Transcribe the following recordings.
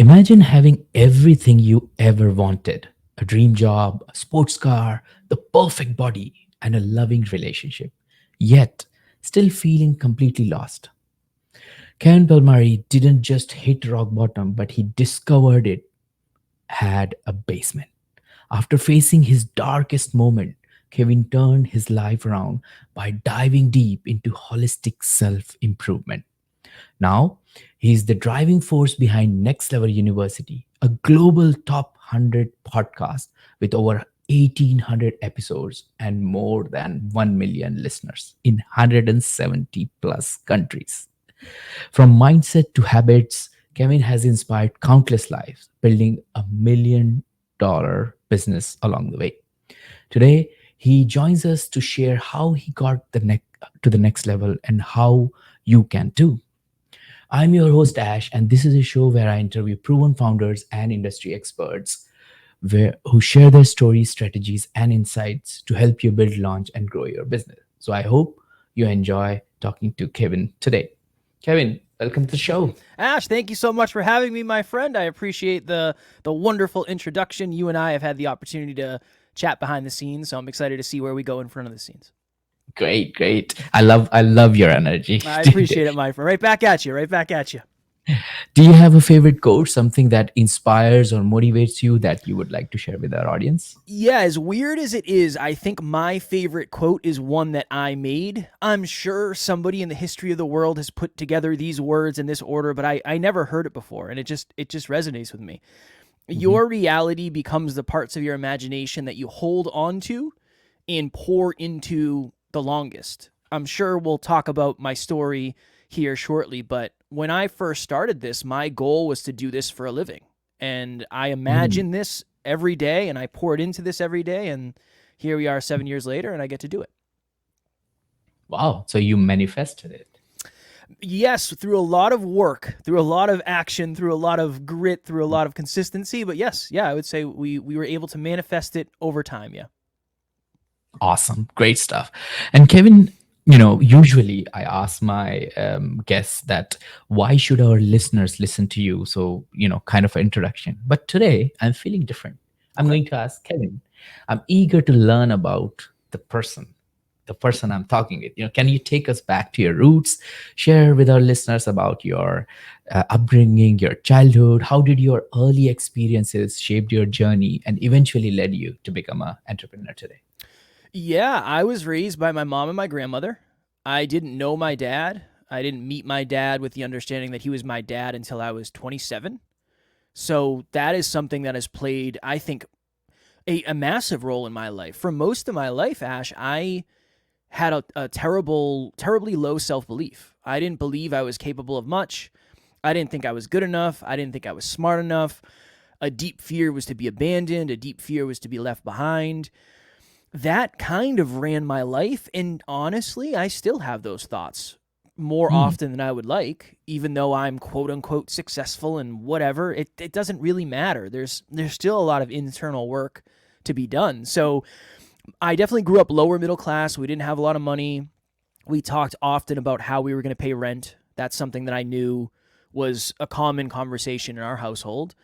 Imagine having everything you ever wanted: a dream job, a sports car, the perfect body, and a loving relationship, yet still feeling completely lost. Kevin Palmieri didn't just hit rock bottom, but he discovered it had a basement. After facing his darkest moment, Kevin turned his life around by diving deep into holistic self improvement. Now, he is the driving force behind Next Level University, a global top 100 podcast with over 1,800 episodes and more than 1 million listeners in 170 plus countries. From mindset to habits, Kevin has inspired countless lives, building $1 million business along the way. Today, he joins us to share how he got to the next level and how you can too. I'm your host, Ash, and this is a show where I interview proven founders and industry experts who share their stories, strategies, and insights to help you build, launch, and grow your business. So I hope you enjoy talking to Kevin today. Kevin, welcome to the show. Ash, thank you so much for having me, my friend. I appreciate the wonderful introduction. You and I have had the opportunity to chat behind the scenes, so I'm excited to see where we go in front of the scenes. Great, great. I love your energy. I appreciate it, my friend. Right back at you. Right back at you. Do you have a favorite quote, something that inspires or motivates you that you would like to share with our audience? Yeah, as weird as it is, I think my favorite quote is one that I made. I'm sure somebody in the history of the world has put together these words in this order, but I never heard it before, and it just resonates with me. Your reality becomes the parts of your imagination that you hold on to and pour into the longest. I'm sure we'll talk about my story here shortly, but when I first started this, my goal was to do this for a living. And I imagined this every day, and I poured into this every day, and here we are 7 years later, and I get to do it. Wow. So you manifested it. Yes, through a lot of work, through a lot of action, through a lot of grit, through a lot of consistency. But yes, I would say we were able to manifest it over time, yeah. Awesome. Great stuff. And Kevin, usually I ask my guests that why should our listeners listen to you? So, kind of an introduction. But today I'm feeling different. I'm Okay. going to ask Kevin. I'm eager to learn about the person I'm talking with. Can you take us back to your roots? Share with our listeners about your upbringing, your childhood. How did your early experiences shaped your journey and eventually led you to become an entrepreneur today? Yeah, I was raised by my mom and my grandmother. I didn't know my dad. I didn't meet my dad with the understanding that he was my dad until I was 27. So that is something that has played, I think, a massive role in my life. For most of my life, Ash, I had a terribly low self-belief. I didn't believe I was capable of much. I didn't think I was good enough. I didn't think I was smart enough. A deep fear was to be abandoned. A deep fear was to be left behind. That kind of ran my life, and honestly, I still have those thoughts more often than I would like, even though I'm quote unquote successful and whatever. It doesn't really matter. There's still a lot of internal work to be done. So I definitely grew up lower middle class. We didn't have a lot of money. We talked often about how we were going to pay rent. That's something that I knew was a common conversation in our household.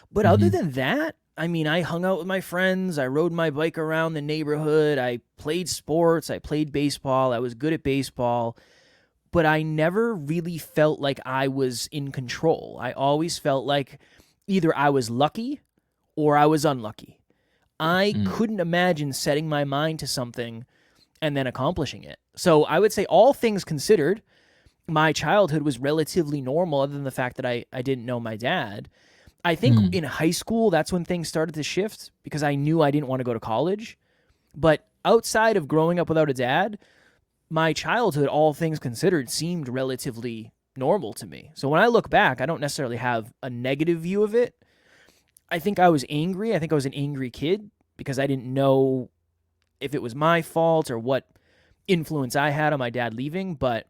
But other than that, I mean, I hung out with my friends. I rode my bike around the neighborhood. I played sports. I played baseball. I was good at baseball. But I never really felt like I was in control. I always felt like either I was lucky or I was unlucky. I couldn't imagine setting my mind to something and then accomplishing it. So I would say, all things considered, my childhood was relatively normal, other than the fact that I didn't know my dad. I think in high school, that's when things started to shift because I knew I didn't want to go to college. But outside of growing up without a dad, my childhood, all things considered, seemed relatively normal to me. So when I look back, I don't necessarily have a negative view of it. I think I was angry. I think I was an angry kid because I didn't know if it was my fault or what influence I had on my dad leaving. But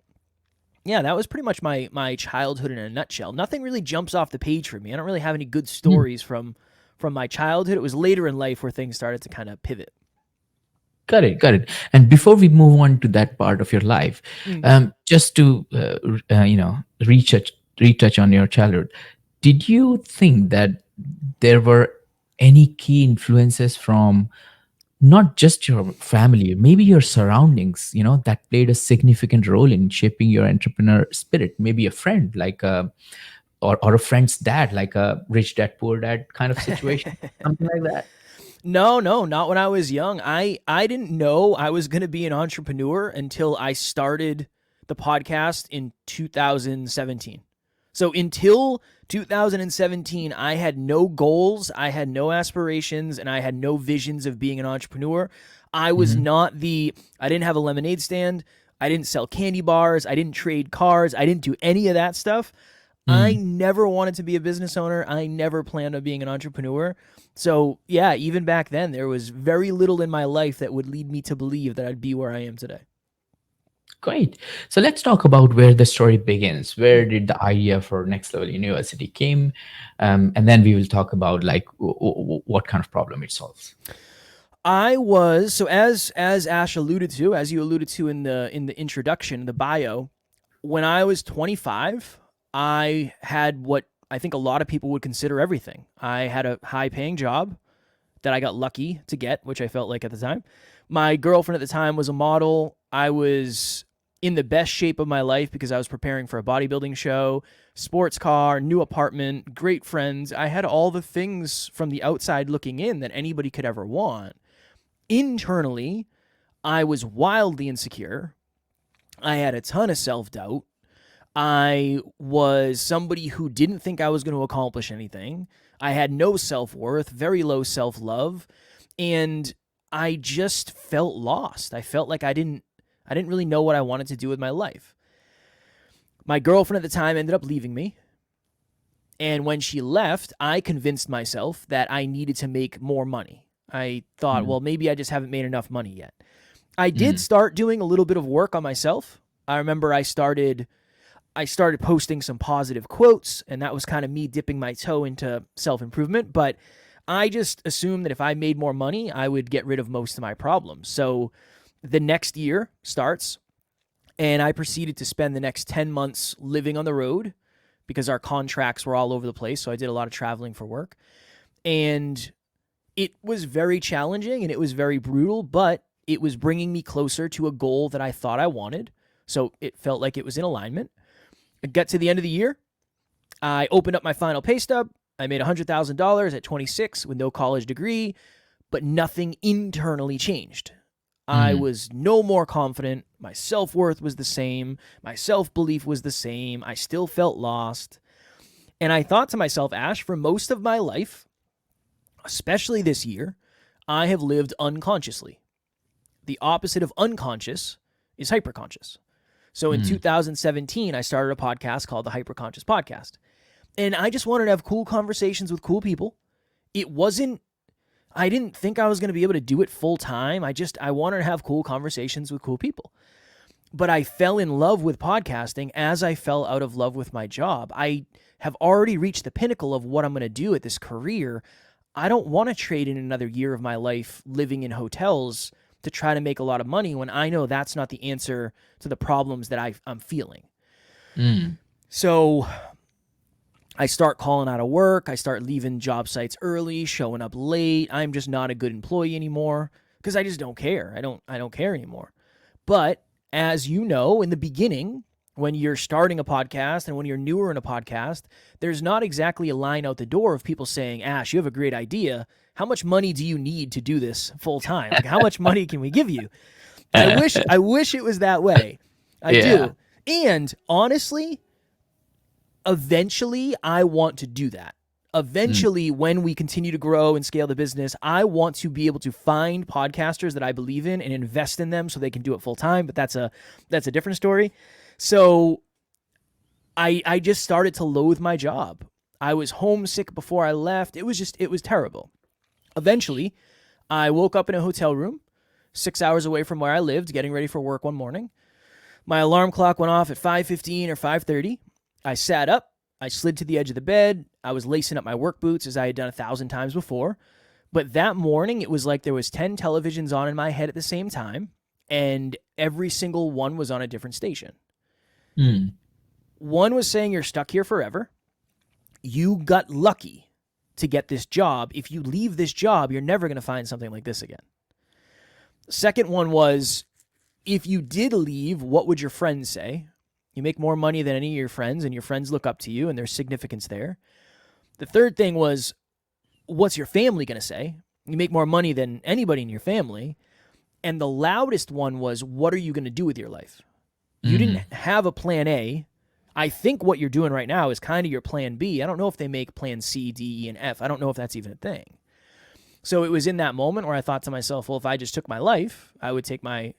yeah, that was pretty much my childhood in a nutshell. Nothing really jumps off the page for me. I don't really have any good stories from my childhood. It was later in life where things started to kind of pivot. Got it, got it. And before we move on to that part of your life, just to retouch on your childhood, did you think that there were any key influences from not just your family, maybe your surroundings, that played a significant role in shaping your entrepreneur spirit? Maybe a friend, or a friend's dad, like a rich dad, poor dad kind of situation, something like that. No, no, not when I was young. I didn't know I was going to be an entrepreneur until I started the podcast in 2017. So until 2017, I had no goals, I had no aspirations, and I had no visions of being an entrepreneur. I was Hmm. not I didn't have a lemonade stand. I didn't sell candy bars. I didn't trade cars. I didn't do any of that stuff. I Mm. never wanted to be a business owner. I never planned on being an entrepreneur. So, yeah, even back then, there was very little in my life that would lead me to believe that I'd be where I am today. Great. So let's talk about where the story begins. Where did the idea for Next Level University came? And then we will talk about like what kind of problem it solves. I was so as Ash alluded to, as you alluded to in the introduction, the bio, when I was 25, I had what I think a lot of people would consider everything. I had a high paying job that I got lucky to get, which I felt like at the time. My girlfriend at the time was a model. I was in the best shape of my life because I was preparing for a bodybuilding show, sports car, new apartment, great friends. I had all the things from the outside looking in that anybody could ever want. Internally, I was wildly insecure. I had a ton of self doubt. I was somebody who didn't think I was going to accomplish anything. I had no self worth, very low self love, and I just felt lost. I felt like I didn't really know what I wanted to do with my life. My girlfriend at the time ended up leaving me, and when she left, I convinced myself that I needed to make more money. I thought, Mm. well, maybe I just haven't made enough money yet. I did Mm. start doing a little bit of work on myself. I remember I started posting some positive quotes, and that was kind of me dipping my toe into self-improvement, but I just assumed that if I made more money, I would get rid of most of my problems. So the next year starts, and I proceeded to spend the next 10 months living on the road because our contracts were all over the place, so I did a lot of traveling for work. And it was very challenging and it was very brutal, but it was bringing me closer to a goal that I thought I wanted. So it felt like it was in alignment. I got to the end of the year. I opened up my final pay stub. I made $100,000 at 26 with no college degree, but nothing internally changed. I Mm. was no more confident. My self worth was the same. My self belief was the same. I still felt lost. And I thought to myself, Ash, for most of my life, especially this year, I have lived unconsciously. The opposite of unconscious is hyperconscious. So in Mm. 2017, I started a podcast called the Hyperconscious Podcast. And I just wanted to have cool conversations with cool people. It wasn't, I didn't think I was going to be able to do it full time. I wanted to have cool conversations with cool people. But I fell in love with podcasting as I fell out of love with my job. I have already reached the pinnacle of what I'm going to do at this career. I don't want to trade in another year of my life living in hotels to try to make a lot of money when I know that's not the answer to the problems that I'm feeling. Mm. So I start calling out of work. I start leaving job sites early, showing up late. I'm just not a good employee anymore because I just don't care. I don't care anymore. But as you know, in the beginning, when you're starting a podcast and when you're newer in a podcast, there's not exactly a line out the door of people saying, Ash, you have a great idea. How much money do you need to do this full time? Like, how much money can we give you? I wish it was that way. I Yeah. do. And honestly, eventually I want to do that. Mm. Eventually, when we continue to grow and scale the business, I want to be able to find podcasters that I believe in and invest in them so they can do it full time. But that's a different story. So I just started to loathe my job. I was homesick before I left. It was terrible. Eventually, I woke up in a hotel room 6 hours away from where I lived, getting ready for work one morning. My alarm clock went off at 5:15 or 5:30. I sat up. I slid to the edge of the bed. I was lacing up my work boots as I had done 1,000 times before. But that morning, it was like there was 10 televisions on in my head at the same time, and every single one was on a different station. Mm. One was saying you're stuck here forever. You got lucky to get this job. If you leave this job, you're never going to find something like this again. The second one was, if you did leave, what would your friends say? You make more money than any of your friends, and your friends look up to you, and there's significance there. The third thing was, what's your family going to say? You make more money than anybody in your family. And the loudest one was, what are you going to do with your life? You didn't have a plan A. I think what you're doing right now is kind of your plan B. I don't know if they make plan C, D, E, and F. I don't know if that's even a thing. So it was in that moment where I thought to myself, well, if I just took my life, I would take my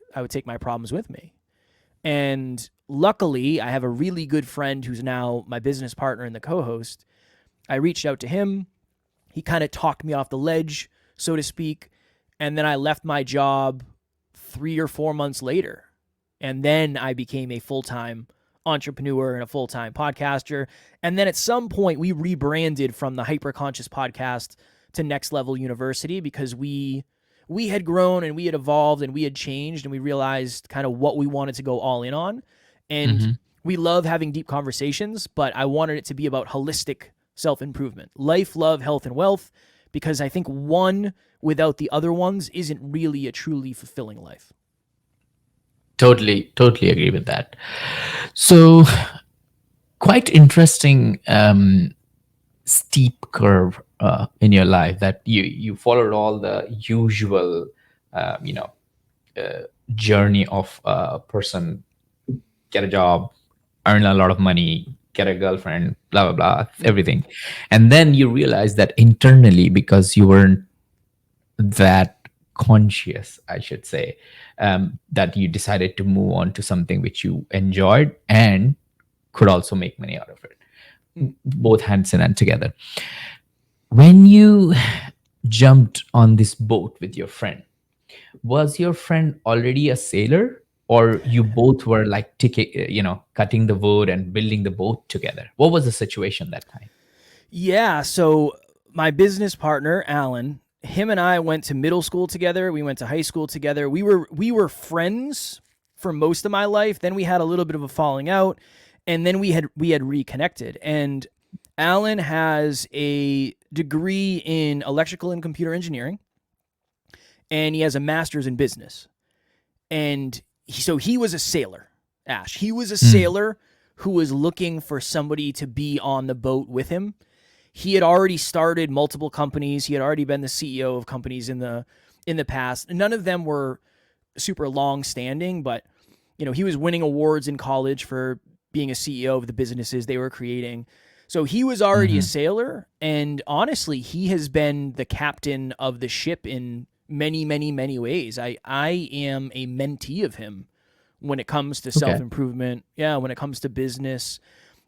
problems with me. And luckily, I have a really good friend who's now my business partner and the co-host. I reached out to him. He kind of talked me off the ledge, so to speak. And then I left my job 3 or 4 months later. And then I became a full-time entrepreneur and a full-time podcaster. And then at some point, we rebranded from the Hyperconscious Podcast to Next Level University because we had grown and we had evolved and we had changed and we realized kind of what we wanted to go all in on. And we love having deep conversations, but I wanted it to be about holistic self-improvement, life, love, health, and wealth, because I think one without the other ones isn't really a truly fulfilling life. Totally agree with that. So, quite interesting steep curve in your life that you followed all the usual, journey of a person: get a job, earn a lot of money, get a girlfriend, blah blah blah, everything, and then you realize that internally, because you weren't that conscious, I should say, that you decided to move on to something which you enjoyed and could also make money out of it, both hands in hand together. When you jumped on this boat with your friend, was your friend already a sailor, or you both were like cutting the wood and building the boat together? What was the situation that time? Yeah, so my business partner, Alan, him and I went to middle school together. We went to high school together. We were friends for most of my life. Then we had a little bit of a falling out, and then we had reconnected. And Alan has a degree in electrical and computer engineering, and he has a master's in business. And so he was a sailor, Ash. He was a sailor who was looking for somebody to be on the boat with him. He had already started multiple companies. He had already been the CEO of companies in the past. None of them were super long-standing, but he was winning awards in college for being a CEO of the businesses they were creating. So he was already a sailor, and honestly, he has been the captain of the ship in many, many, many ways. I am a mentee of him when it comes to self-improvement. Yeah, when it comes to business.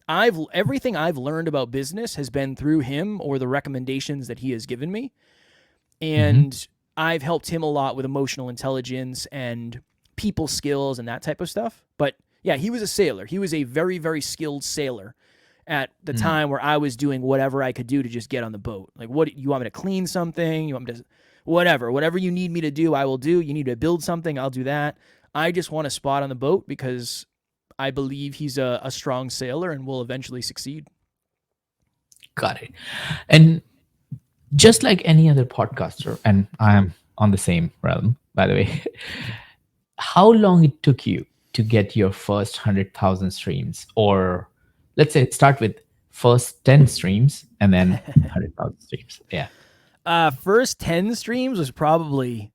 Everything I've learned about business has been through him or the recommendations that he has given me. And I've helped him a lot with emotional intelligence and people skills and that type of stuff. But yeah, he was a sailor. He was a very, very skilled sailor at the time where I was doing whatever I could do to just get on the boat. Like, what you want me to clean something? You want me to whatever you need me to do, I will do. You need to build something, I'll do that. I just want a spot on the boat because I believe he's a strong sailor and will eventually succeed. Got it. And just like any other podcaster, and I'm on the same realm, by the way, how long it took you to get your first 100,000 streams? Or let's say start with first 10 streams and then 100,000 streams. Yeah. First 10 streams was probably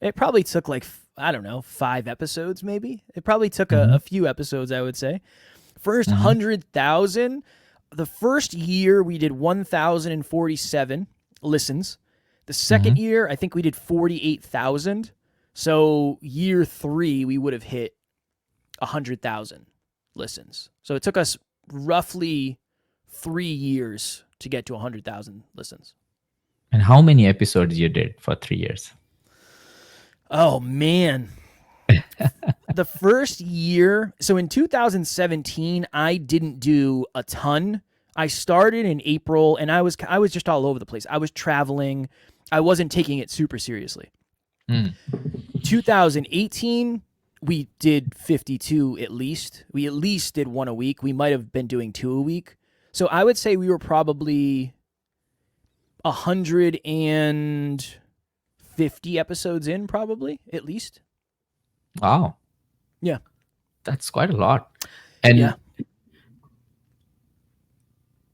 took like, I don't know, 5 episodes maybe. It probably took a few episodes, I would say. First 100,000, the first year we did 1,047 listens. The second year, I think we did 48,000. So year 3, we would have hit 100,000 listens. So it took us roughly 3 years to get to 100,000 listens. And how many episodes you did for 3 years? Oh, man. The first year, so in 2017, I didn't do a ton. I started in April, and I was just all over the place. I was traveling. I wasn't taking it super seriously. 2018, we did 52 at least. We at least did 1 a week. We might have been doing 2 a week. So I would say we were probably 150 episodes in, probably, at least. Wow, Yeah. that's quite a lot. Yeah. And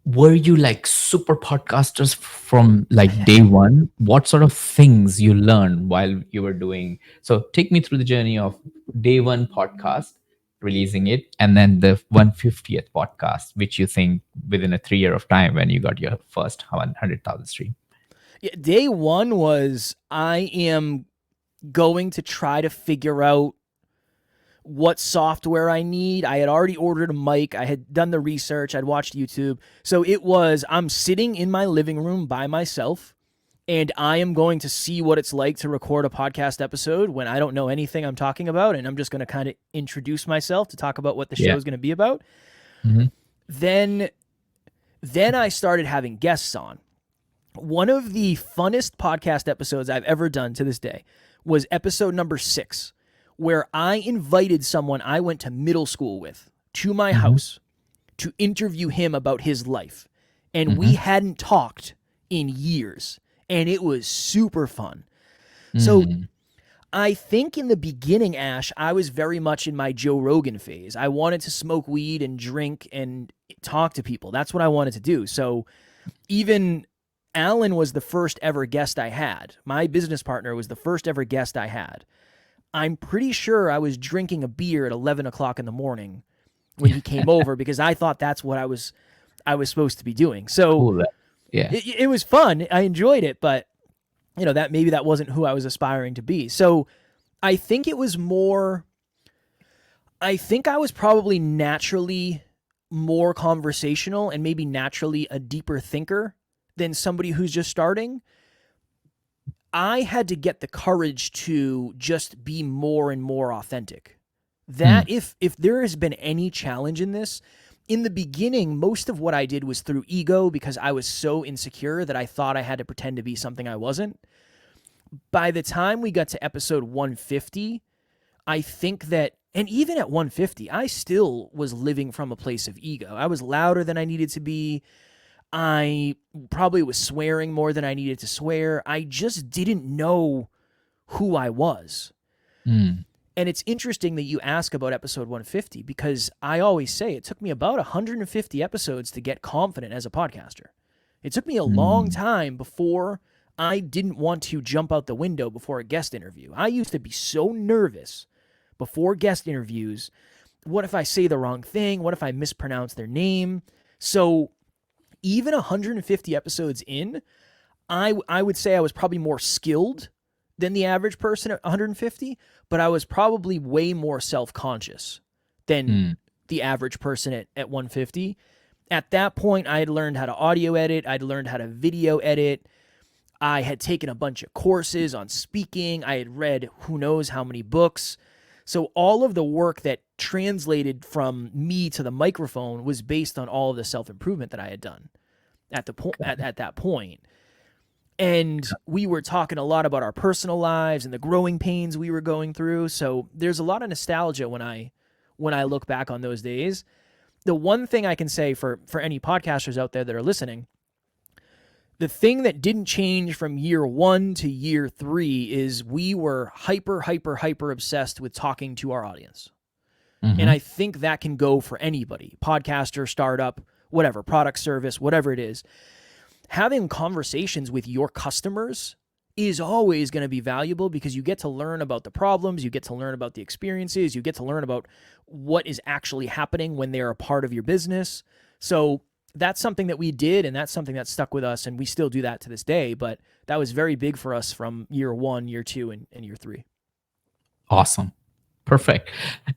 were you like super podcasters from like day one? What sort of things you learned while you were doing? So take me through the journey of day one podcast, releasing it, and then the 150th podcast, which you think within a 3 year of time when you got your first 100,000 stream. Yeah, day one was I am going to try to figure out what software I need. I had already ordered a mic. I had done the research. I'd watched YouTube. So it was, I'm sitting in my living room by myself, and I am going to see what it's like to record a podcast episode when I don't know anything I'm talking about. And I'm just going to kind of introduce myself to talk about what the show is going to be about. Mhm. Then I started having guests on. One of the funnest podcast episodes I've ever done to this day was episode number 6, where I invited someone I went to middle school with to my house to interview him about his life. And we hadn't talked in years, and it was super fun. So I think in the beginning, Ash, I was very much in my Joe Rogan phase. I wanted to smoke weed and drink and talk to people. That's what I wanted to do. So even Alan was the first ever guest I had. My business partner was the first ever guest I had. I'm pretty sure I was drinking a beer at 11 o'clock in the morning when he came over because I thought that's what I was supposed to be doing. So Cool. Yeah. it was fun. I enjoyed it, but that maybe that wasn't who I was aspiring to be. So I think it was more, I think I was probably naturally more conversational and maybe naturally a deeper thinker than somebody who's just starting. I had to get the courage to just be more and more authentic. That if there has been any challenge in this, in the beginning, most of what I did was through ego because I was so insecure that I thought I had to pretend to be something I wasn't. By the time we got to episode 150, I think that, and even at 150, I still was living from a place of ego. I was louder than I needed to be. I probably was swearing more than I needed to swear. I just didn't know who I was. And it's interesting that you ask about episode 150 because I always say it took me about 150 episodes to get confident as a podcaster. It took me a long time before I didn't want to jump out the window before a guest interview. I used to be so nervous before guest interviews. What if I say the wrong thing? What if I mispronounce their name? So even 150 episodes in, I would say I was probably more skilled than the average person at 150, but I was probably way more self-conscious than the average person at 150. At that point, I had learned how to audio edit. I'd learned how to video edit. I had taken a bunch of courses on speaking. I had read who knows how many books. So all of the work that translated from me to the microphone was based on all of the self-improvement that I had done at that point. And we were talking a lot about our personal lives and the growing pains we were going through. So there's a lot of nostalgia when I look back on those days. The one thing I can say for any podcasters out there that are listening, the thing that didn't change from year 1 to year 3 is we were hyper obsessed with talking to our audience. And I think that can go for anybody, podcaster, startup, whatever, product, service, whatever it is. Having conversations with your customers is always going to be valuable because you get to learn about the problems, you get to learn about the experiences, you get to learn about what is actually happening when they're a part of your business. So that's something that we did, and that's something that stuck with us, and we still do that to this day, but that was very big for us from year 1, year 2, and year 3. Awesome. Perfect.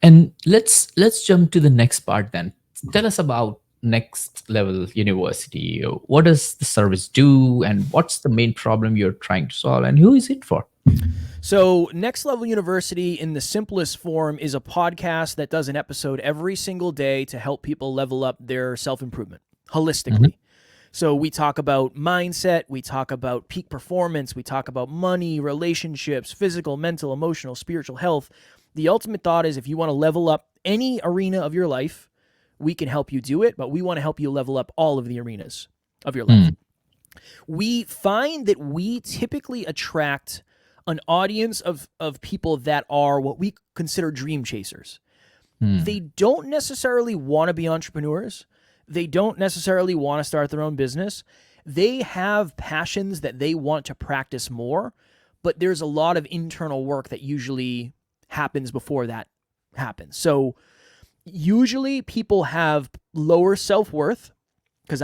And let's jump to the next part then. Tell us about Next Level University. What does the service do, and what's the main problem you're trying to solve, and who is it for? So Next Level University, in the simplest form, is a podcast that does an episode every single day to help people level up their self-improvement holistically. So we talk about mindset, we talk about peak performance, we talk about money, relationships, physical, mental, emotional, spiritual health. The ultimate thought is if you want to level up any arena of your life, we can help you do it, but we want to help you level up all of the arenas of your life. We find that we typically attract an audience of people that are what we consider dream chasers. They don't necessarily want to be entrepreneurs. They don't necessarily want to start their own business. They have passions that they want to practice more, but there's a lot of internal work that usually happens before that happens. So usually people have lower self-worth, because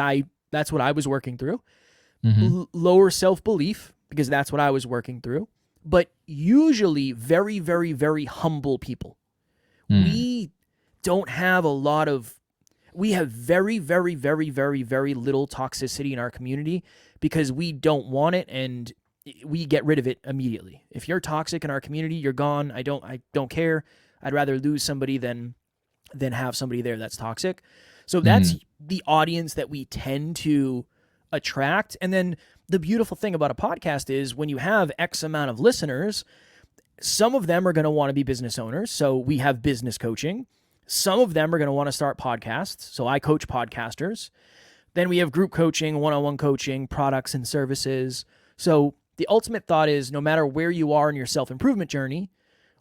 that's what I was working through. Lower self-belief, because that's what I was working through. But usually very, very, very humble people. We don't have a lot of, we have very, very, very, very, very little toxicity in our community because we don't want it and we get rid of it immediately. If you're toxic in our community, you're gone. I don't care. I'd rather lose somebody than have somebody there that's toxic. So that's the audience that we tend to attract. And then the beautiful thing about a podcast is when you have X amount of listeners, some of them are going to want to be business owners. So we have business coaching. Some of them are going to want to start podcasts. So I coach podcasters. Then we have group coaching, one-on-one coaching, products and services. So the ultimate thought is no matter where you are in your self-improvement journey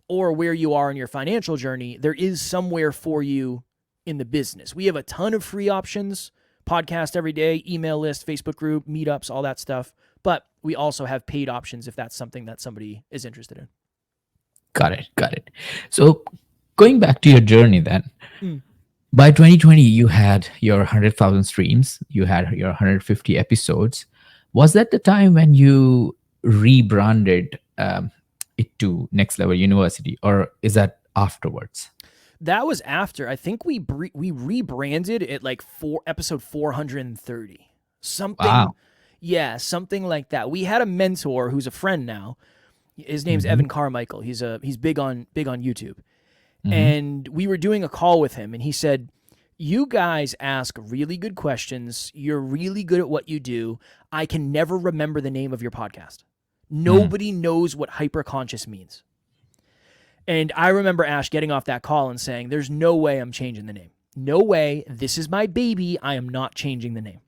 or where you are in your financial journey, there is somewhere for you in the business. We have a ton of free options, podcast every day, email list, Facebook group, meetups, all that stuff. But we also have paid options if that's something that somebody is interested in. Got it. So going back to your journey then, by 2020, you had your 100,000 streams, you had your 150 episodes. Was that the time when you rebranded it to Next Level University, or is that afterwards? That was after. I think we rebranded it like episode 430. Something. Wow. Yeah, something like that. We had a mentor who's a friend now. His name's Evan Carmichael. He's big on YouTube. And we were doing a call with him and he said, "You guys ask really good questions. You're really good at what you do. I can never remember the name of your podcast. Nobody knows what hyperconscious means." And I remember Ash getting off that call and saying, "There's no way I'm changing the name. No way. This is my baby. I am not changing the name."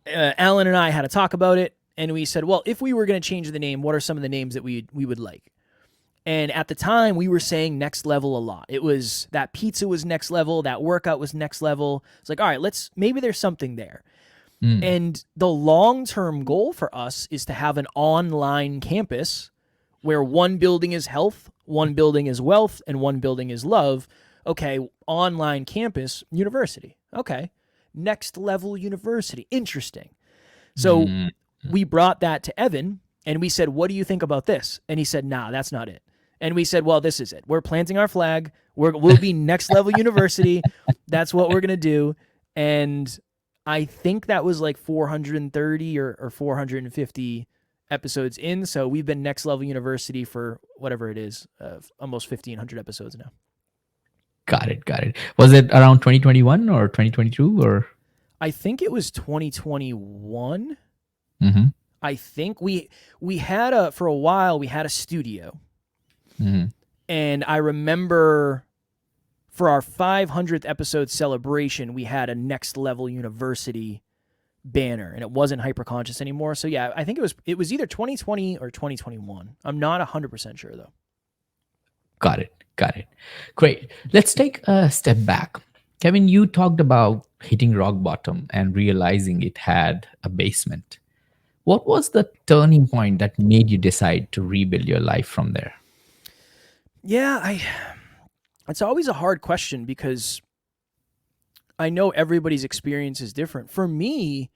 Alan and I had a talk about it, and we said, well, if we were going to change the name, what are some of the names that we would like? And at the time, we were saying Next Level a lot. It was that pizza was next level, that workout was next level. It's like, all right, maybe there's something there. And the long-term goal for us is to have an online campus where one building is health, one building is wealth, and one building is love. Okay, online campus, university. Okay, Next Level University. Interesting. So we brought that to Evan, and we said, what do you think about this? And he said, nah, that's not it. And we said, well, this is it. We're planting our flag. We'll be Next Level University. That's what we're going to do. And I think that was like 430 or 450 episodes in. So we've been Next Level University for whatever it is, almost 1,500 episodes now. Got it. Was it around 2021 or 2022 or? I think it was 2021. I think we had for a while, we had a studio. And I remember for our 500th episode celebration, we had a Next Level University banner, and it wasn't Hyperconscious anymore. So yeah, I think it was either 2020 or 2021. I'm not 100% sure though. Got it. Great. Let's take a step back. Kevin, you talked about hitting rock bottom and realizing it had a basement. What was the turning point that made you decide to rebuild your life from there? Yeah, it's always a hard question because I know everybody's experience is different. For me,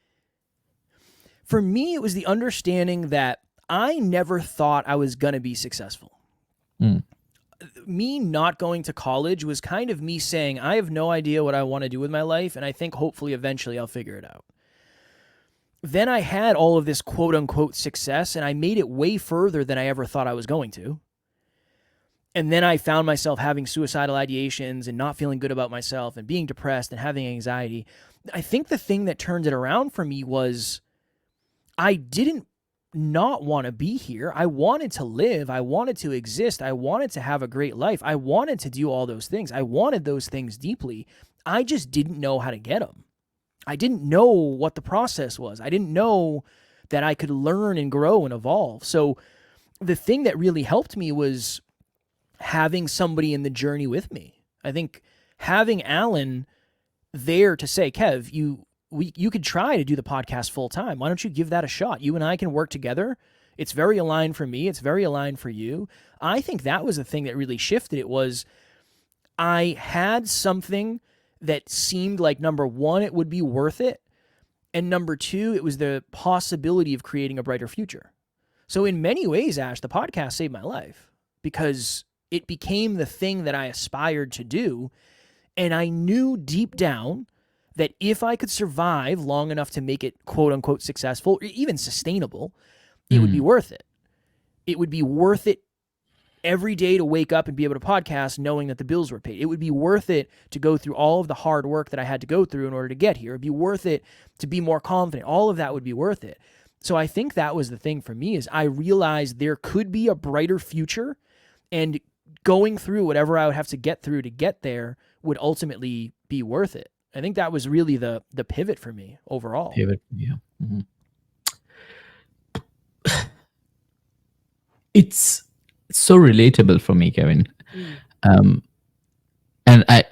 it was the understanding that I never thought I was going to be successful. Me not going to college was kind of me saying, I have no idea what I want to do with my life, and I think hopefully eventually I'll figure it out. Then I had all of this quote-unquote success, and I made it way further than I ever thought I was going to. And then I found myself having suicidal ideations and not feeling good about myself and being depressed and having anxiety. I think the thing that turned it around for me was I didn't not want to be here. I wanted to live. I wanted to exist. I wanted to have a great life. I wanted to do all those things. I wanted those things deeply. I just didn't know how to get them. I didn't know what the process was. I didn't know that I could learn and grow and evolve. So the thing that really helped me was having somebody in the journey with me. I think having Alan there to say, Kev, you could try to do the podcast full time. Why don't you give that a shot? You and I can work together. It's very aligned for me. It's very aligned for you. I think that was the thing that really shifted. It was I had something that seemed like, number one, it would be worth it. And number two, it was the possibility of creating a brighter future. So in many ways, Ash, the podcast saved my life because it became the thing that I aspired to do. And I knew deep down that if I could survive long enough to make it quote unquote successful or even sustainable, it would be worth it. It would be worth it every day to wake up and be able to podcast knowing that the bills were paid. It would be worth it to go through all of the hard work that I had to go through in order to get here. It'd be worth it to be more confident. All of that would be worth it. So I think that was the thing for me is I realized there could be a brighter future, and going through whatever I would have to get through to get there would ultimately be worth it. I think that was really the pivot for me overall. Pivot, yeah. Mm-hmm. It's so relatable for me, Kevin. And I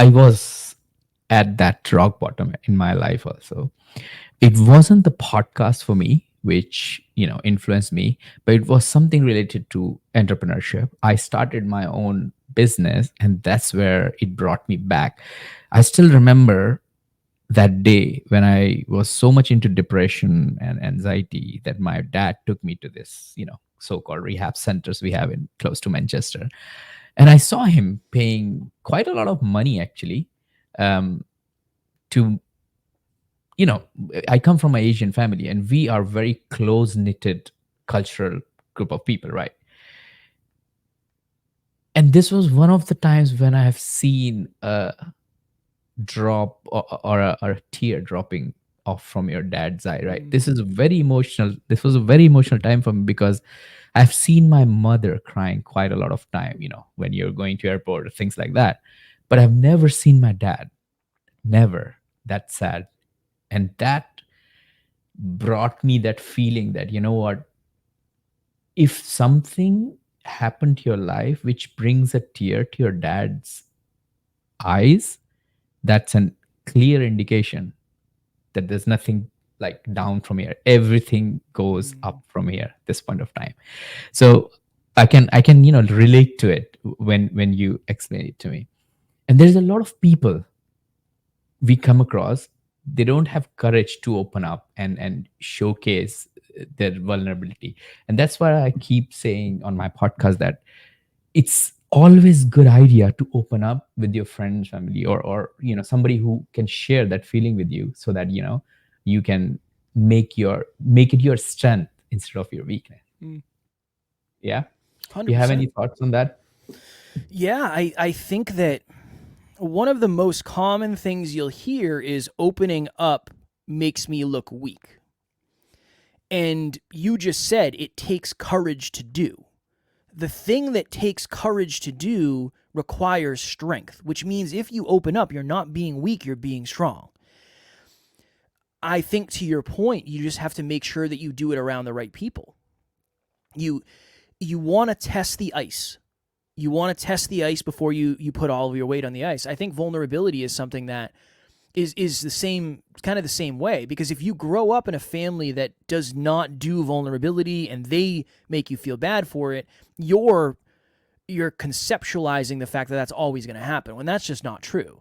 was at that rock bottom in my life also. It wasn't the podcast for me which influenced me, but it was something related to entrepreneurship. I started my own business, and that's where it brought me back. I still remember that day when I was so much into depression and anxiety that my dad took me to this so-called rehab centers we have in close to Manchester. And I saw him paying quite a lot of money actually to, I come from an Asian family, and we are very close knitted cultural group of people, right? And this was one of the times when I have seen a drop or a tear dropping off from your dad's eye, right? This was a very emotional time for me because I've seen my mother crying quite a lot of time, when you're going to airport or things like that. But I've never seen my dad, never that sad. And that brought me that feeling that, what, if something happened to your life which brings a tear to your dad's eyes, that's a clear indication that there's nothing like down from here. Everything goes up from here at this point of time. So I can relate to it when you explain it to me. And there's a lot of people we come across, they don't have courage to open up and showcase their vulnerability. And that's why I keep saying on my podcast that it's always good idea to open up with your friends, family, or somebody who can share that feeling with you, so that you can make it your strength instead of your weakness. Yeah. 100%. Do you have any thoughts on that? Yeah, I think that one of the most common things you'll hear is opening up makes me look weak. And you just said it takes courage to do. The thing that takes courage to do requires strength, which means if you open up, you're not being weak, you're being strong. I think to your point, you just have to make sure that you do it around the right people. You want to test the ice. You want to test the ice before you put all of your weight on the ice. I think vulnerability is something that is the same, kind of the same way, because if you grow up in a family that does not do vulnerability and they make you feel bad for it, you're conceptualizing the fact that that's always going to happen when that's just not true.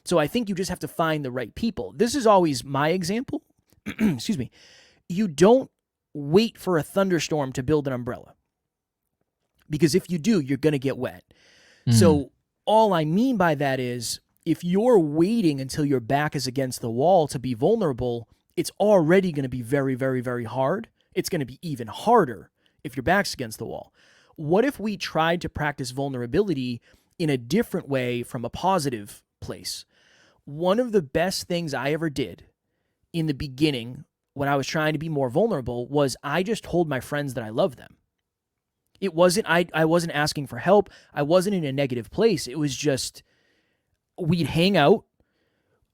So I think you just have to find the right people. This is always my example. Excuse me. You don't wait for a thunderstorm to build an umbrella, because if you do, you're going to get wet. So all I mean by that is, if you're waiting until your back is against the wall to be vulnerable, it's already going to be very, very, very hard. It's going to be even harder if your back's against the wall. What if we tried to practice vulnerability in a different way from a positive place? One of the best things I ever did in the beginning when I was trying to be more vulnerable was I just told my friends that I love them. It wasn't, I wasn't asking for help. I wasn't in a negative place. It was just, we'd hang out.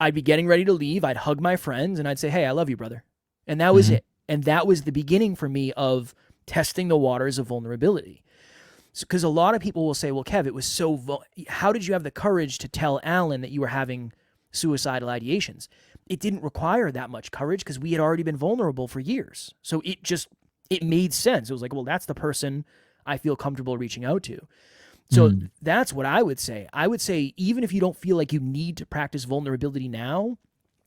I'd be getting ready to leave. I'd hug my friends and I'd say, "Hey, I love you, brother." And that was Hmm. it. And that was the beginning for me of testing the waters of vulnerability. Because a lot of people will say, "Well, Kev, it was so how did you have the courage to tell Alan that you were having suicidal ideations?" It didn't require that much courage because we had already been vulnerable for years. So it made sense. It was like, well, that's the person I feel comfortable reaching out to. So Hmm. that's what I would say. I would say, even if you don't feel like you need to practice vulnerability now,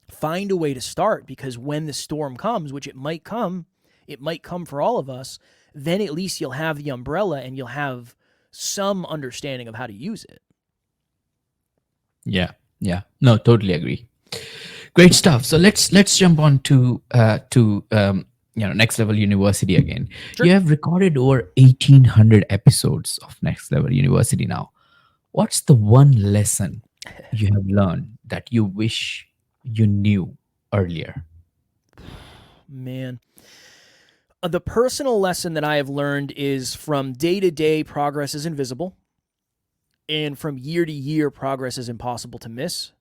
find a way to start, because when the storm comes, which it might come for all of us, then at least you'll have the umbrella and you'll have some understanding of how to use it. Yeah. Yeah. No, totally agree. Great stuff. So let's jump on to Next Level University again. Sure. You have recorded over 1,800 episodes of Next Level University now. What's the one lesson you have learned that you wish you knew earlier? Man. The personal lesson that I have learned is from day to day, progress is invisible, and from year to year, progress is impossible to miss.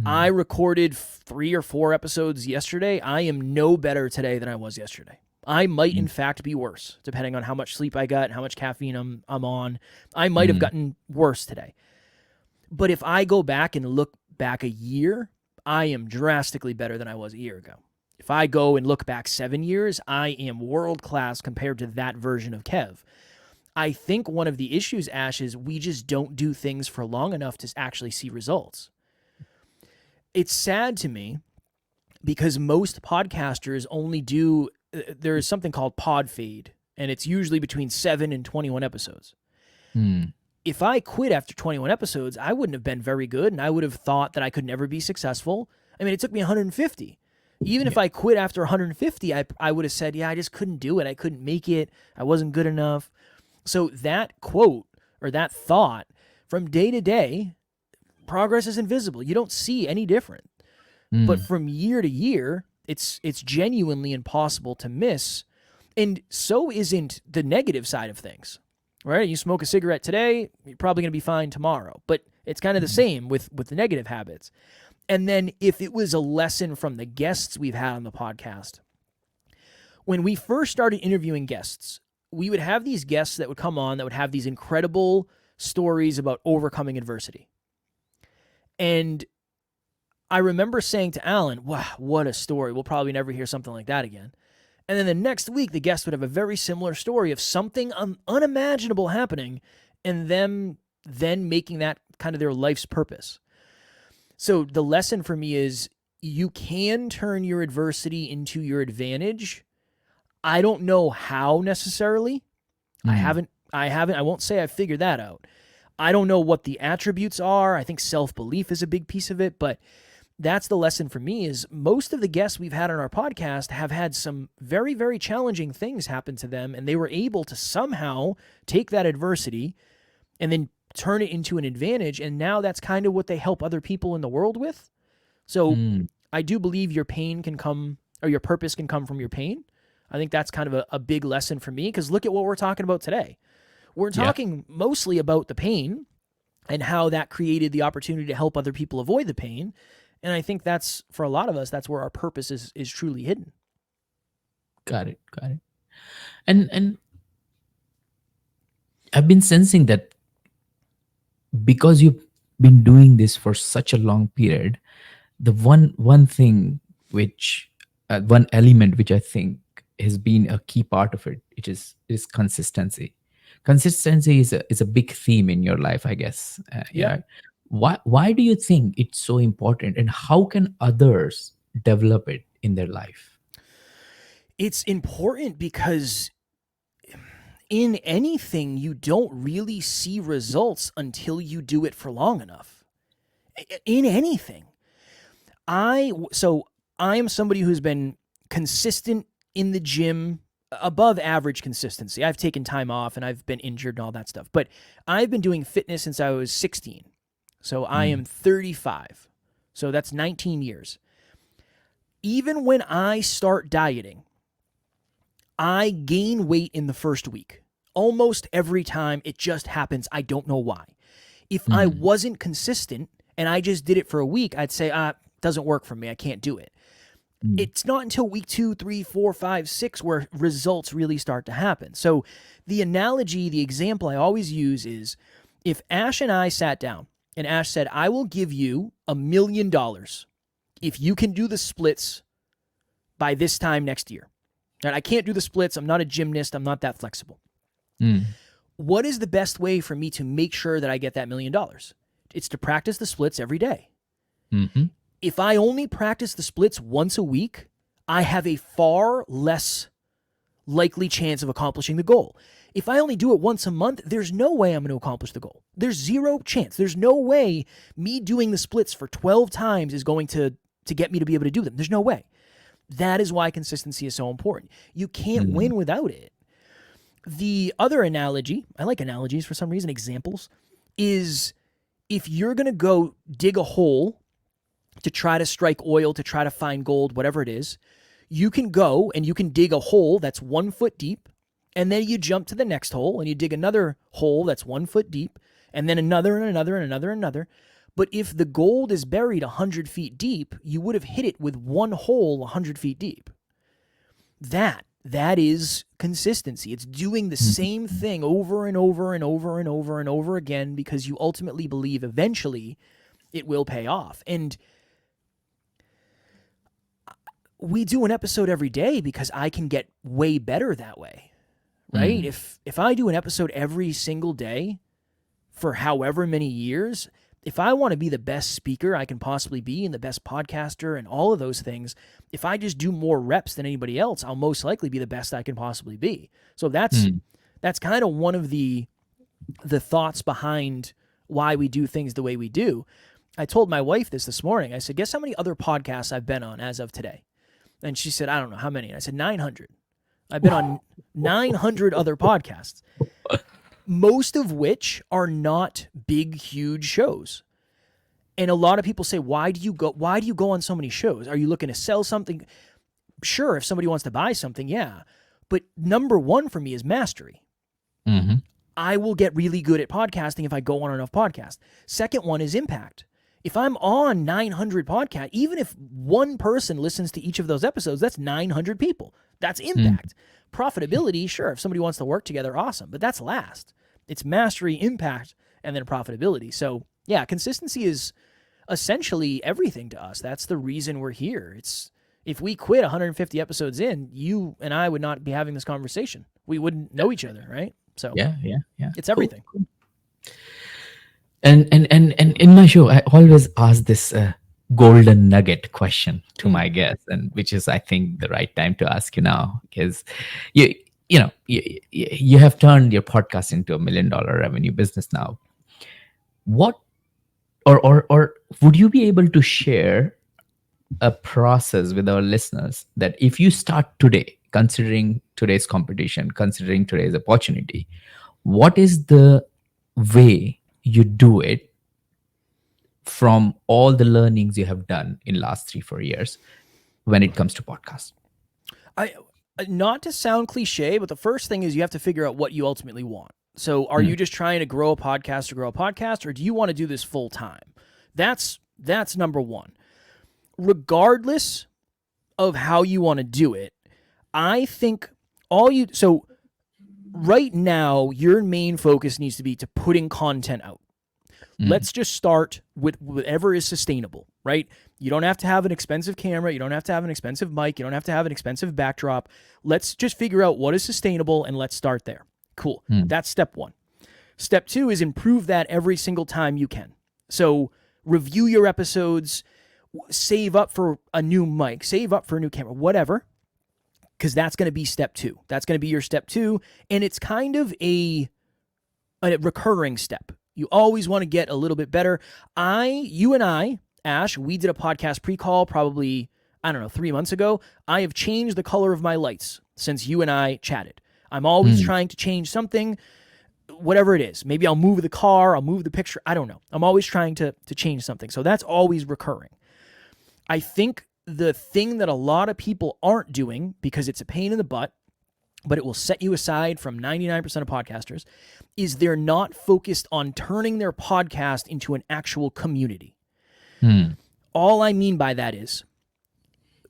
I Hmm. recorded 3 or 4 episodes yesterday. I am no better today than I was yesterday. I might, in fact, be worse, depending on how much sleep I got and how much caffeine I'm on. I might have Hmm. gotten worse today. But if I go back and look back a year, I am drastically better than I was a year ago. If I go and look back 7 years, I am world class compared to that version of Kev. I think one of the issues, Ash, is we just don't do things for long enough to actually see results. It's sad to me because most podcasters only do, there is something called pod fade, and it's usually between 7 and 21 episodes. Hmm. If I quit after 21 episodes, I wouldn't have been very good, and I would have thought that I could never be successful. I mean, it took me 150. Even if Yeah. I quit after 150, I would have said, yeah, I just couldn't do it. I couldn't make it. I wasn't good enough. So that quote or that thought, from day to day, progress is invisible. You don't see any different. But Hmm. from year to year, it's genuinely impossible to miss. And so isn't the negative side of things. Right? You smoke a cigarette today, you're probably going to be fine tomorrow. But it's kind of the same with the negative habits. And then if it was a lesson from the guests we've had on the podcast, when we first started interviewing guests, we would have these guests that would come on that would have these incredible stories about overcoming adversity. And I remember saying to Alan, wow, what a story. We'll probably never hear something like that again. And then the next week, the guest would have a very similar story of something unimaginable happening and them then making that kind of their life's purpose. So the lesson for me is you can turn your adversity into your advantage. I don't know how necessarily. Hmm. I won't say I've figured that out. I don't know what the attributes are. I think self-belief is a big piece of it, but that's the lesson for me is most of the guests we've had on our podcast have had some very, very challenging things happen to them, and they were able to somehow take that adversity and then turn it into an advantage. And now that's kind of what they help other people in the world with. So Hmm. I do believe your pain can come, or your purpose can come from your pain. I think that's kind of a big lesson for me, because look at what we're talking about today. We're Yeah. talking mostly about the pain and how that created the opportunity to help other people avoid the pain. And I think that's, for a lot of us, that's where our purpose is truly hidden. Got it. Got it. And I've been sensing that because you've been doing this for such a long period, the one thing which one element which I think has been a key part of it, which is consistency. Consistency is a big theme in your life, I guess. Yep. Why do you think it's so important, and how can others develop it in their life? It's important because in anything, you don't really see results until you do it for long enough. In anything. So I am somebody who's been consistent in the gym, above average consistency. I've taken time off and I've been injured and all that stuff, but I've been doing fitness since I was 16. So I Mm. am 35. So that's 19 years. Even when I start dieting, I gain weight in the first week. Almost every time it just happens. I don't know why. If I Mm. wasn't consistent and I just did it for a week, I'd say, it doesn't work for me. I can't do it. It's not until week 2, 3, 4, 5, 6 where results really start to happen. So the analogy, the example I always use is if Ash and I sat down and Ash said, I will give you $1 million if you can do the splits by this time next year. And I can't do the splits. I'm not a gymnast. I'm not that flexible. What is the best way for me to make sure that I get that $1 million? It's to practice the splits every day. If I only practice the splits once a week, I have a far less likely chance of accomplishing the goal. If I only do it once a month, there's no way I'm going to accomplish the goal. There's zero chance. There's no way me doing the splits for 12 times is going to get me to be able to do them. There's no way. That is why consistency is so important. You can't win without it. The other analogy, I like analogies for some reason, examples, is if you're going to go dig a hole to try to strike oil, to try to find gold, whatever it is, you can go and you can dig a hole that's 1 foot deep, and then you jump to the next hole and you dig another hole that's 1 foot deep, and then another and another and another and another. But if the gold is buried 100 feet deep, you would have hit it with one hole 100 feet deep. That is consistency. It's doing the same thing over and over and over and over and over again because you ultimately believe eventually it will pay off. And we do an episode every day because I can get way better that way, right? If I do an episode every single day for however many years, if I want to be the best speaker I can possibly be and the best podcaster and all of those things, if I just do more reps than anybody else, I'll most likely be the best I can possibly be. So that's kind of one of the thoughts behind why we do things the way we do. I told my wife this morning. I said, guess how many other podcasts I've been on as of today? And she said, I don't know how many. And I said, 900. I've been on 900 other podcasts, most of which are not big, huge shows. And a lot of people say, why do you go on so many shows? Are you looking to sell something? Sure, if somebody wants to buy something, yeah. But number one for me is mastery. I will get really good at podcasting if I go on enough podcasts. Second one is impact. If I'm on 900 podcasts, even if one person listens to each of those episodes, that's 900 people. That's impact. Profitability, sure, if somebody wants to work together, awesome. But that's last. It's mastery, impact, and then profitability. So, yeah, consistency is essentially everything to us. That's the reason we're here. It's if we quit 150 episodes in, you and I would not be having this conversation. We wouldn't know each other, right? So yeah. It's everything. Cool. And in my show, I always ask this golden nugget question to my guests, and which is, I think, the right time to ask you now, because you have turned your podcast into $1 million revenue business now. What or would you be able to share a process with our listeners that if you start today, considering today's competition, considering today's opportunity, what is the way you do it from all the learnings you have done in last 3-4 years when it comes to podcasts? Not to sound cliche, but the first thing is you have to figure out what you ultimately want. So are you just trying to grow a podcast, or do you want to do this full time? That's number one. Regardless of how you want to do it, I think so right now, your main focus needs to be to putting content out. Let's just start with whatever is sustainable, right? You don't have to have an expensive camera. You don't have to have an expensive mic. You don't have to have an expensive backdrop. Let's just figure out what is sustainable and let's start there. Cool. That's step one. Step two is improve that every single time you can. So review your episodes, save up for a new mic, save up for a new camera, whatever. Because that's going to be step two. That's going to be your step two. And it's kind of a recurring step. You always want to get a little bit better. You and I, Ash, we did a podcast pre-call probably, 3 months ago. I have changed the color of my lights since you and I chatted. I'm always trying to change something, whatever it is. Maybe I'll move the car, I'll move the picture. I don't know. I'm always trying to change something. So that's always recurring. I think the thing that a lot of people aren't doing, because it's a pain in the butt, but it will set you aside from 99% of podcasters, is they're not focused on turning their podcast into an actual community. All I mean by that is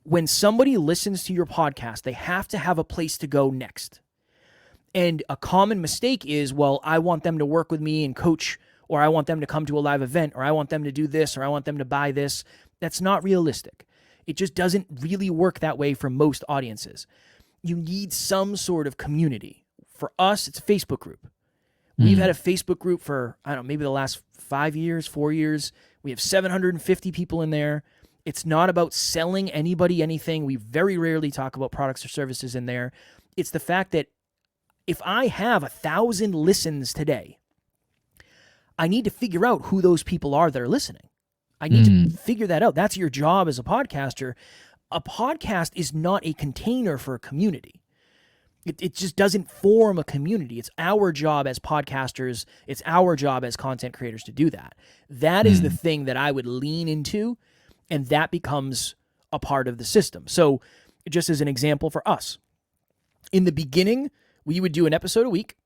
when somebody listens to your podcast, they have to have a place to go next. And a common mistake is, well, I want them to work with me and coach, or I want them to come to a live event, or I want them to do this, or I want them to buy this. That's not realistic. It just doesn't really work that way for most audiences. You need some sort of community. For us, it's a Facebook group. We've had a Facebook group for, I don't know, maybe the last 5 years, 4 years. We have 750 people in there. It's not about selling anybody anything. We very rarely talk about products or services in there. It's the fact that if I have 1,000 listens today, I need to figure out who those people are that are listening. I need to figure that out. That's your job as a podcaster. A podcast is not a container for a community. It just doesn't form a community. It's our job as podcasters. It's our job as content creators to do that. That is the thing that I would lean into, and that becomes a part of the system. So just as an example for us, in the beginning, we would do an episode a week,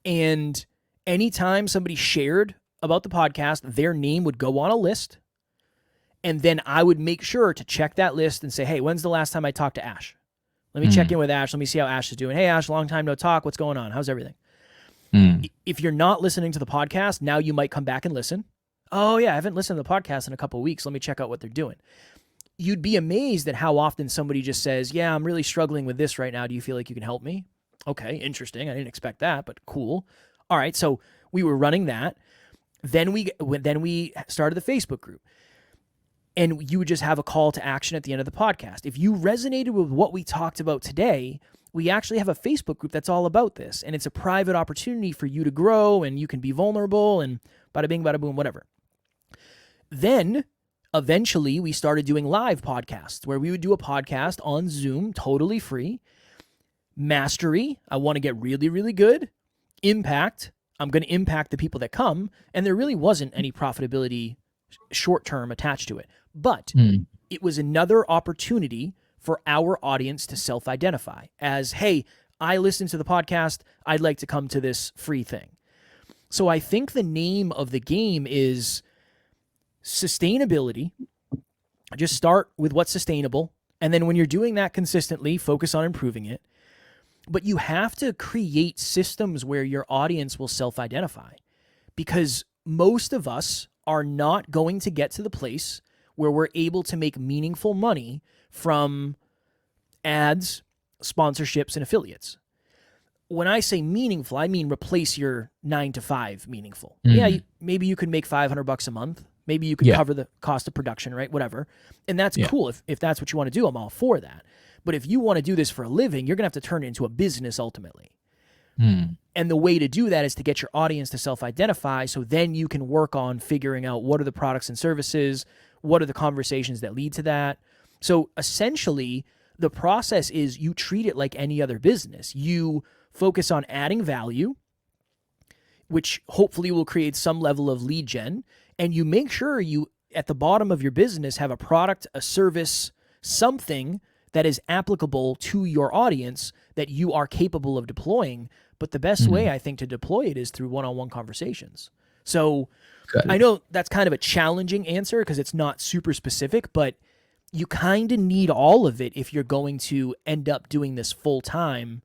and anytime somebody shared about the podcast, their name would go on a list, and then I would make sure to check that list and say, hey, when's the last time I talked to Ash? Let me check in with Ash. Let me see how Ash is doing. Hey, Ash, long time no talk. What's going on? How's everything? If you're not listening to the podcast, now you might come back and listen. Oh, yeah, I haven't listened to the podcast in a couple of weeks. Let me check out what they're doing. You'd be amazed at how often somebody just says, yeah, I'm really struggling with this right now. Do you feel like you can help me? Okay, interesting. I didn't expect that, but cool. All right, so we were running that. Then we started the Facebook group. And you would just have a call to action at the end of the podcast. If you resonated with what we talked about today, we actually have a Facebook group that's all about this. And it's a private opportunity for you to grow, and you can be vulnerable, and bada bing, bada boom, whatever. Then, eventually, we started doing live podcasts where we would do a podcast on Zoom, totally free. Mastery, I want to get really, really good. Impact, I'm going to impact the people that come. And there really wasn't any profitability short-term attached to it. But it was another opportunity for our audience to self-identify as, hey, I listened to the podcast. I'd like to come to this free thing. So I think the name of the game is sustainability. Just start with what's sustainable. And then when you're doing that consistently, focus on improving it. But you have to create systems where your audience will self-identify, because most of us are not going to get to the place where we're able to make meaningful money from ads, sponsorships, and affiliates. When I say meaningful, I mean replace your 9 to 5 meaningful. Yeah, maybe you could make $500 a month. Maybe you could cover the cost of production, right? Whatever. And that's cool. If that's what you want to do, I'm all for that. But if you want to do this for a living, you're going to have to turn it into a business ultimately. And the way to do that is to get your audience to self-identify, so then you can work on figuring out what are the products and services, what are the conversations that lead to that. So essentially, the process is you treat it like any other business. You focus on adding value, which hopefully will create some level of lead gen, and you make sure you, at the bottom of your business, have a product, a service, something that is applicable to your audience that you are capable of deploying. But the best way, I think, to deploy it is through one-on-one conversations. So I know that's kind of a challenging answer because it's not super specific, but you kind of need all of it if you're going to end up doing this full-time,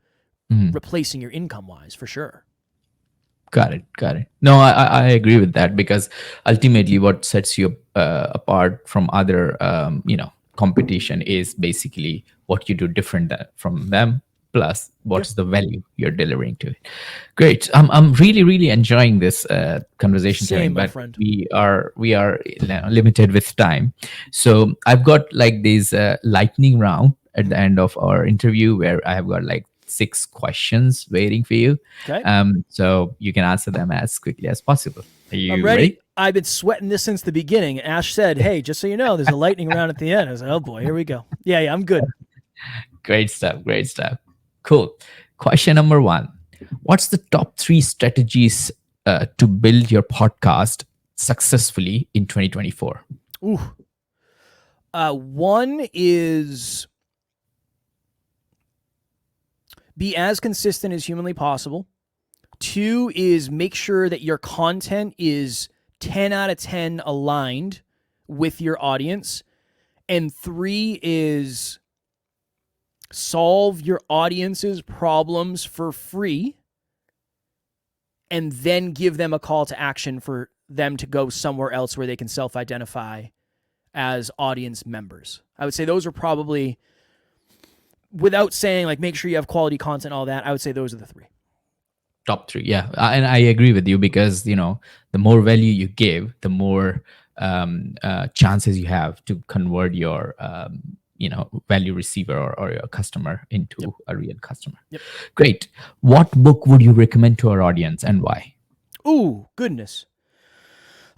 replacing your income-wise, for sure. Got it. No, I agree with that, because ultimately what sets you apart from other, competition is basically what you do different from them, plus what's the value you're delivering to it. Great. I'm really, really enjoying this conversation. Same, my but friend. we are limited with time. So I've got like this lightning round at the end of our interview where I have got like 6 questions waiting for you. Okay. So you can answer them as quickly as possible. Are you I'm ready. I've been sweating this since the beginning. Ash said, hey, just so you know, there's a lightning round at the end. I was like, oh boy, here we go. Yeah, I'm good. Great stuff. Cool. Question number 1. What's the top 3 strategies to build your podcast successfully in 2024? Ooh. One is be as consistent as humanly possible. 2 is make sure that your content is 10 out of 10 aligned with your audience. And 3 is solve your audience's problems for free and then give them a call to action for them to go somewhere else where they can self-identify as audience members. I would say those are probably, without saying like make sure you have quality content, all that, I would say those are the 3. Top 3, yeah. And I agree with you, because the more value you give, the more chances you have to convert your value receiver, or your customer into a real customer. Yep. Great. What book would you recommend to our audience, and why? Ooh, goodness.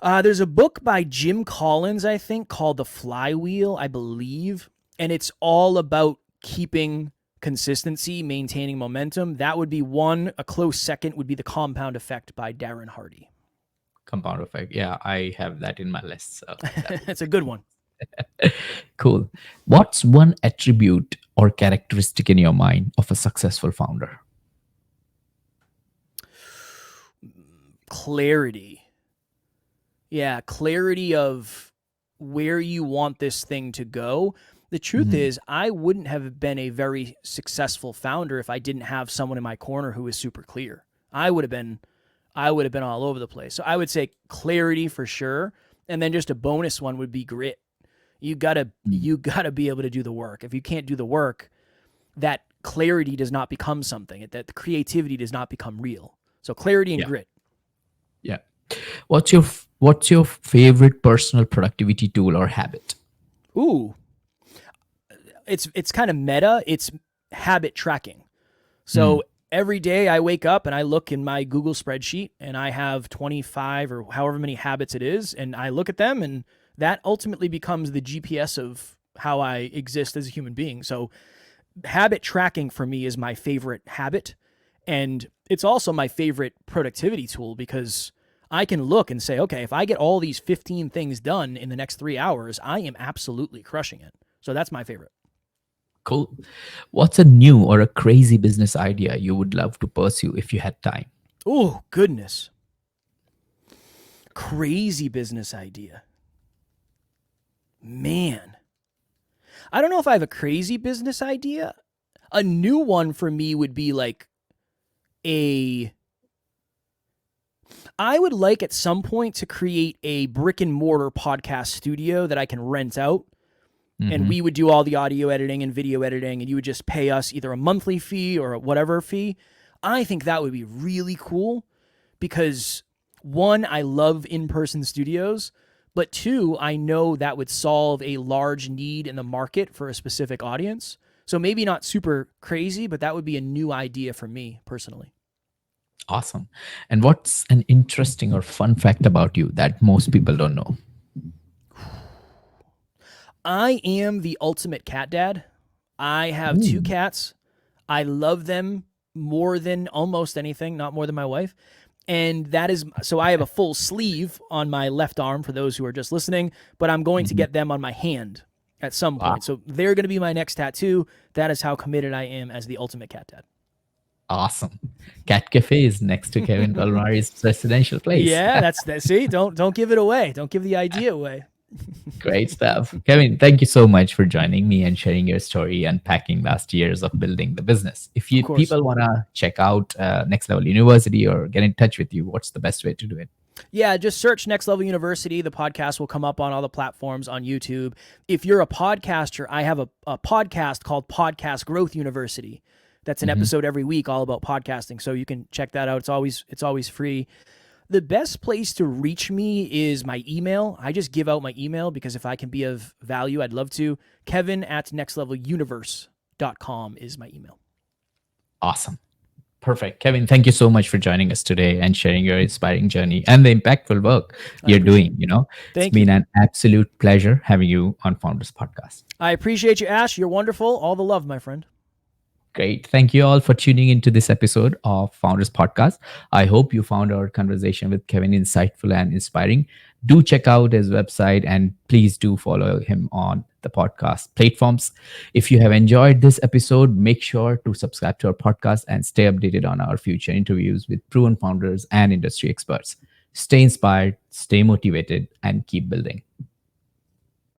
There's a book by Jim Collins, I think, called The Flywheel, I believe, and it's all about keeping consistency, maintaining momentum. That would be one. A close second would be The Compound Effect by Darren Hardy. Compound Effect. Yeah, I have that in my list. So That's a good one. Cool. What's one attribute or characteristic in your mind of a successful founder? Clarity. Yeah, clarity of where you want this thing to go. The truth is, I wouldn't have been a very successful founder if I didn't have someone in my corner who was super clear. I would have been all over the place. So I would say clarity for sure, and then just a bonus one would be grit. You gotta be able to do the work. If you can't do the work, that clarity does not become something. That the creativity does not become real. So clarity and grit. Yeah. What's your favorite personal productivity tool or habit? Ooh. It's kind of meta. It's habit tracking. So every day I wake up and I look in my Google spreadsheet and I have 25 or however many habits it is, and I look at them, and that ultimately becomes the GPS of how I exist as a human being. So habit tracking for me is my favorite habit, and it's also my favorite productivity tool, because I can look and say, okay, if I get all these 15 things done in the next 3 hours, I am absolutely crushing it. So that's my favorite. Cool. What's a new or a crazy business idea you would love to pursue if you had time? Oh, goodness. Crazy business idea. Man. I don't know if I have a crazy business idea. A new one for me would be like I would like at some point to create a brick and mortar podcast studio that I can rent out. And we would do all the audio editing and video editing, and you would just pay us either a monthly fee or a whatever fee. I think that would be really cool because, one, I love in-person studios, but two, I know that would solve a large need in the market for a specific audience. So maybe not super crazy, but that would be a new idea for me personally. Awesome. And what's an interesting or fun fact about you that most people don't know? I am the ultimate cat dad. I have 2 cats. I love them more than almost anything, not more than my wife. And that is, so I have a full sleeve on my left arm for those who are just listening, but I'm going to get them on my hand at some point. So they're going to be my next tattoo. That is how committed I am as the ultimate cat dad. Awesome. Cat Cafe is next to Kevin Palmieri's residential place. Yeah, that's that. See, don't give it away. Don't give the idea away. Great stuff. Kevin, thank you so much for joining me and sharing your story, unpacking last years of building the business. If people want to check out Next Level University or get in touch with you, what's the best way to do it? Yeah, just search Next Level University. The podcast will come up on all the platforms on YouTube. If you're a podcaster, I have a podcast called Podcast Growth University. That's an episode every week all about podcasting. So you can check that out. It's always free. The best place to reach me is my email. I just give out my email because if I can be of value, I'd love to. Kevin@nextleveluniverse.com is my email. Awesome. Perfect. Kevin, thank you so much for joining us today and sharing your inspiring journey and the impactful work you're doing. It's been an absolute pleasure having you on Founders Podcast. I appreciate you, Ash. You're wonderful. All the love, my friend. Great. Thank you all for tuning into this episode of Founders Podcast. I hope you found our conversation with Kevin insightful and inspiring. Do check out his website and please do follow him on the podcast platforms. If you have enjoyed this episode, make sure to subscribe to our podcast and stay updated on our future interviews with proven founders and industry experts. Stay inspired, stay motivated, and keep building.